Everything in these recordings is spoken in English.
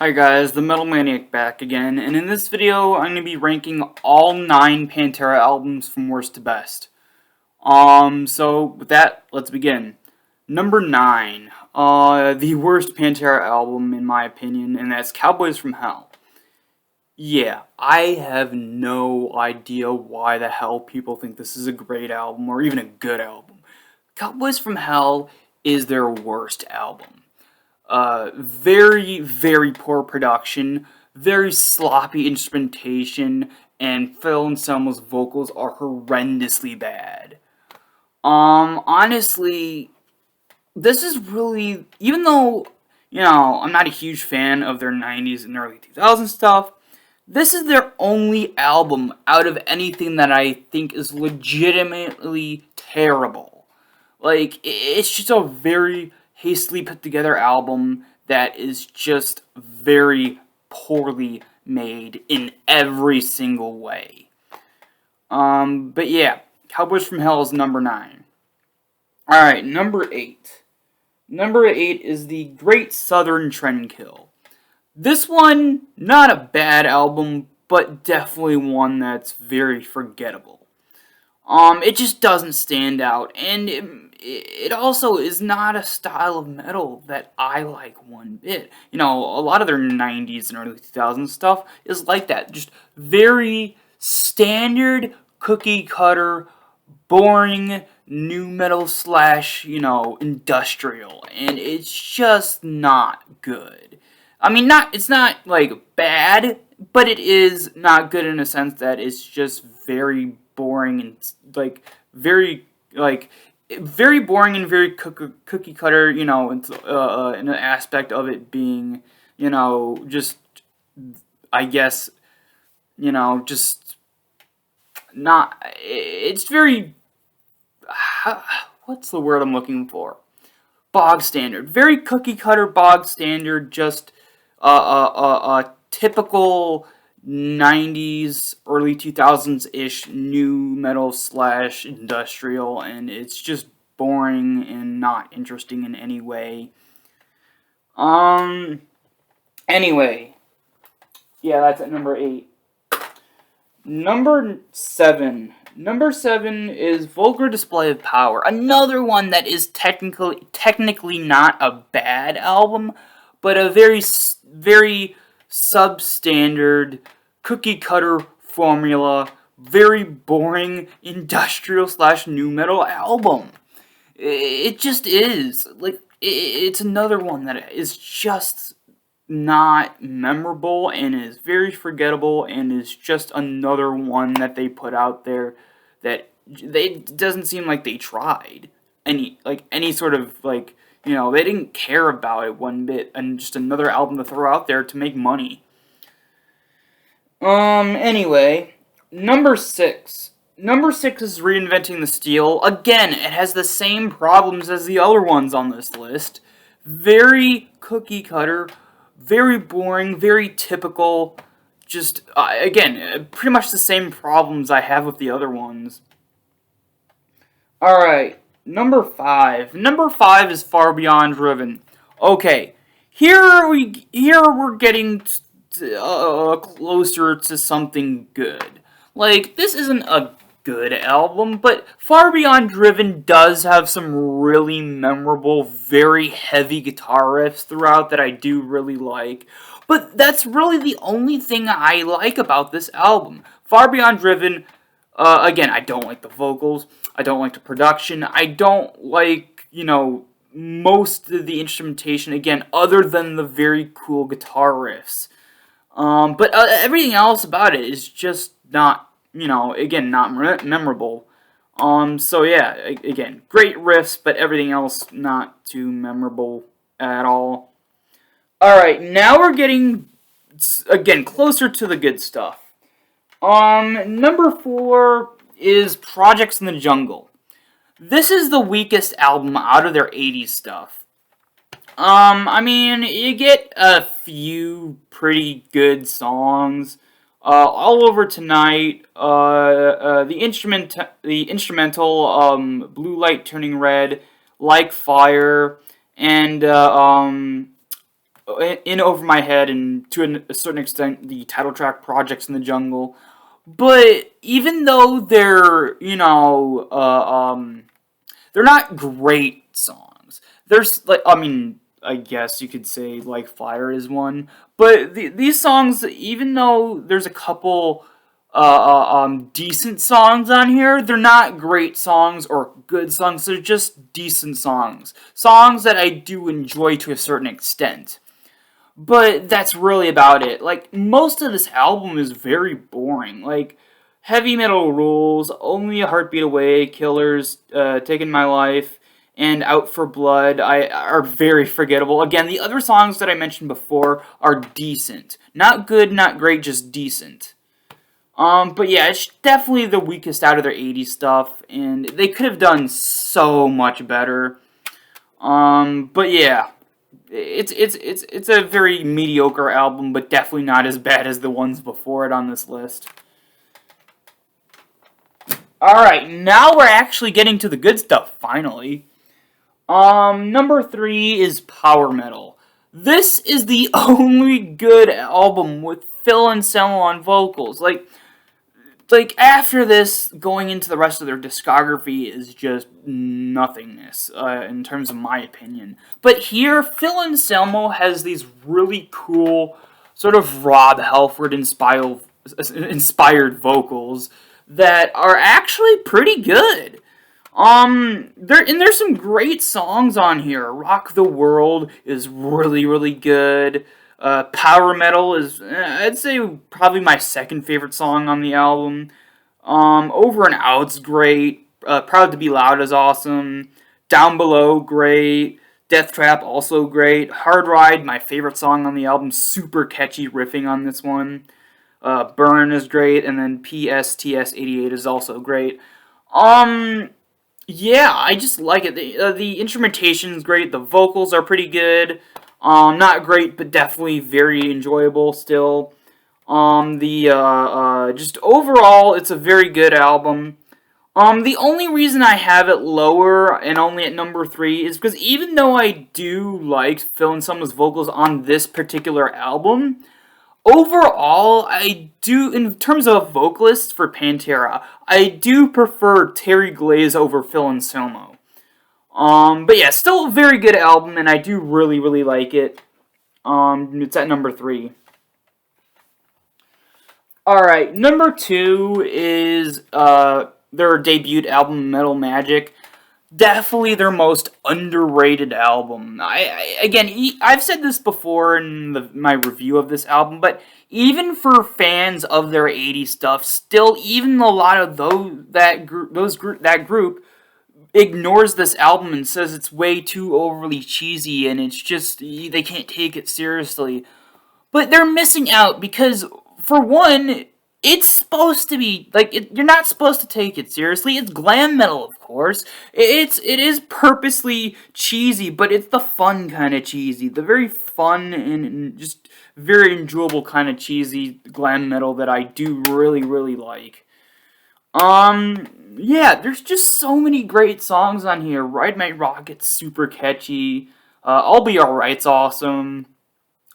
Hi guys, the Metal Maniac back again, and in this video I'm going to be ranking all 9 Pantera albums from worst to best. So with that, let's begin. Number 9, the worst Pantera album in my opinion, and that's Cowboys from Hell. Yeah, I have no idea why the hell people think this is a great album, or even a good album. Cowboys from Hell is their worst album. Very, very poor production, very sloppy instrumentation, and Phil Anselmo's vocals are horrendously bad. Honestly, this is really, even though, I'm not a huge fan of their 90s and early 2000s stuff, this is their only album out of anything that I think is legitimately terrible. Like, it's just a very hastily put together album that is just very poorly made in every single way. But yeah, Cowboys from Hell is number 9. Alright, number 8. Number 8 is the Great Southern Trendkill. This one, not a bad album, but definitely one that's very forgettable. It just doesn't stand out, and it also is not a style of metal that I like one bit. A lot of their 90s and early 2000s stuff is like that. Just very standard, cookie cutter, boring new metal slash, industrial, and it's just not good. I mean, it's not, like, bad, but it is not good in a sense that it's just very boring and, very boring and very cookie cutter, in an aspect of it being, just, I guess, just not, it's very, what's the word I'm looking for? Bog standard. Very cookie cutter, bog standard, just typical 90s, early 2000s-ish new metal slash industrial, and it's just boring and not interesting in any way. Anyway, yeah, that's at number 8. Number 7. Number 7 is Vulgar Display of Power. Another one that is technically not a bad album, but a very substandard, cookie cutter formula, very boring industrial slash new metal album. It just is. Like, it's another one that is just not memorable and is very forgettable and is just another one that they put out there that doesn't seem like they tried any sort of they didn't care about it one bit, and just another album to throw out there to make money. Anyway, number 6. Number 6 is Reinventing the Steel. Again, it has the same problems as the other ones on this list. Very cookie cutter, very boring, very typical. Just, again, pretty much the same problems I have with the other ones. Alright, number 5. Number 5 is Far Beyond Driven. Okay, here we're getting closer to something good. Like, this isn't a good album, but Far Beyond Driven does have some really memorable, very heavy guitar riffs throughout that I do really like. But that's really the only thing I like about this album. Far Beyond Driven, again, I don't like the vocals, I don't like the production, I don't like, most of the instrumentation, again, other than the very cool guitar riffs. But everything else about it is just not, again, not memorable. So yeah, again, great riffs, but everything else not too memorable at all. Alright, now we're getting, again, closer to the good stuff. Number 4 is Projects in the Jungle. This is the weakest album out of their 80s stuff. I mean, you get a few pretty good songs. All Over Tonight, the instrumental, Blue Light Turning Red, Like Fire, and in Over My Head, and to a certain extent, the title track Projects in the Jungle. But even though they're not great songs. There's like, I mean, I guess you could say like Fire is one, but these songs, even though there's a couple decent songs on here, they're not great songs or good songs. They're just decent songs, songs that I do enjoy to a certain extent. But that's really about it. Like, most of this album is very boring. Like, Heavy Metal Rules, Only a Heartbeat Away, Killers, Taking My Life, and Out for Blood are very forgettable. Again, the other songs that I mentioned before are decent. Not good, not great, just decent. But yeah, it's definitely the weakest out of their 80s stuff, and they could have done so much better. But yeah, it's a very mediocre album, but definitely not as bad as the ones before it on this list. Alright, now we're actually getting to the good stuff, finally. Number 3 is Power Metal. This is the only good album with Phil Anselmo on vocals. Like after this, going into the rest of their discography is just nothingness, in terms of my opinion. But here, Phil Anselmo has these really cool, sort of Rob Halford inspired vocals that are actually pretty good. There's some great songs on here. Rock the World is really, really good. Power Metal is, I'd say, probably my second favorite song on the album. Over and Out's great. Proud to Be Loud is awesome. Down Below, great. Death Trap, also great. Hard Ride, my favorite song on the album. Super catchy riffing on this one. Burn is great. And then PSTS 88 is also great. Yeah, I just like it. The instrumentation is great. The vocals are pretty good. Not great, but definitely very enjoyable still. Just overall, it's a very good album. The only reason I have it lower and only at number 3 is because even though I do like Phil Anselmo's vocals on this particular album, overall, I do, in terms of vocalists for Pantera, I do prefer Terry Glaze over Phil Anselmo. But yeah, still a very good album, and I do really, really like it. It's at number 3. Alright, number 2 is, their debut album, Metal Magic. Definitely their most underrated album. I've said this before in my review of this album, but even for fans of their 80s stuff, still, even a lot of that group ignores this album and says it's way too overly cheesy and it's just, they can't take it seriously. But they're missing out because, for one, it's supposed to be like you're not supposed to take it seriously. It's glam metal, of course. It is purposely cheesy, but it's the fun kind of cheesy, the very fun and just very enjoyable kind of cheesy glam metal that I do really, really like. Yeah, there's just so many great songs on here. Ride My Rocket's super catchy. I'll Be Alright's awesome.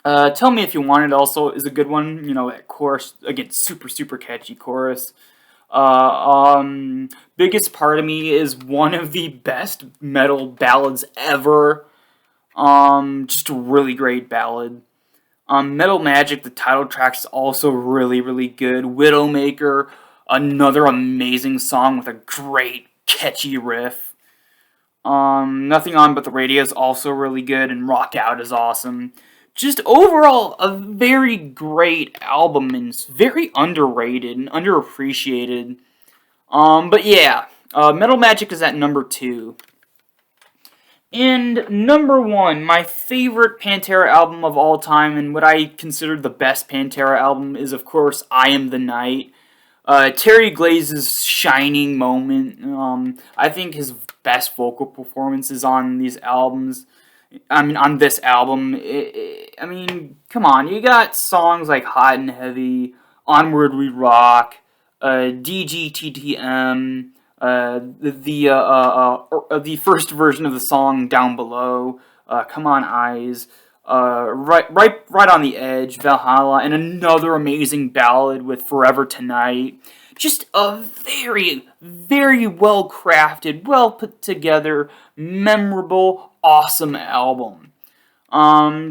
Tell Me If You Want It also is a good one. You know, that chorus, again, super, super catchy chorus. Biggest Part of Me is one of the best metal ballads ever. Just a really great ballad. Metal Magic, the title track, is also really, really good. Widowmaker, another amazing song with a great, catchy riff. Nothing On But the Radio is also really good, and Rock Out is awesome. Just overall, a very great album, and it's very underrated and underappreciated. But yeah, Metal Magic is at number 2. And number 1, my favorite Pantera album of all time, and what I consider the best Pantera album, is of course I Am the Night. Terry Glaze's shining moment. I think his best vocal performances on these albums. On this album. Come on. You got songs like Hot and Heavy, Onward We Rock, DGTTM, the first version of the song Down Below, Come On Eyes, right on the edge, Valhalla, and another amazing ballad with Forever Tonight. Just a very, very well crafted, well put together, memorable, awesome album.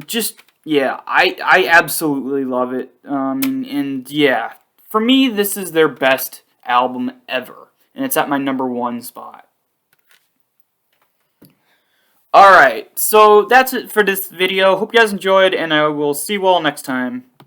Just yeah, I absolutely love it. And yeah, for me, this is their best album ever, and it's at my number one spot. Alright, so that's it for this video. Hope you guys enjoyed, and I will see you all next time.